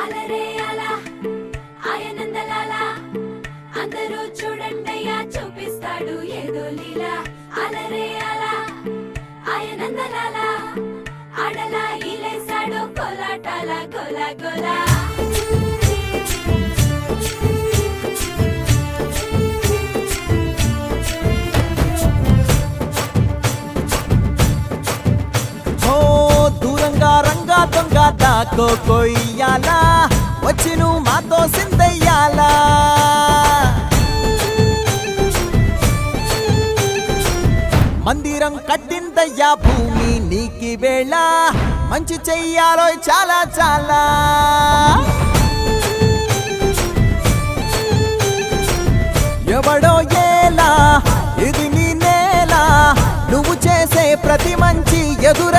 అలరే అలా ఆయనందలాల అందరూ చూడండయ్యా చూపిస్తాడు ఏదో లీలా అలరే అలా ఆయనందలాల ఆడలా ఈలేశాడు కోలాటాల గోలా గోలా రంగా దొంగ దాకో కొయ్యాలా వచ్చి నువ్వు మాతో సిందయ్యాలా మందిరం కట్టిందయ్యా భూమి నీకి వేళ మంచి చెయ్యాలో చాలా చాలా ఎవడో ఏలా ఇది నీ నేల నువ్వు చేసే ప్రతి మంచి ఎదుర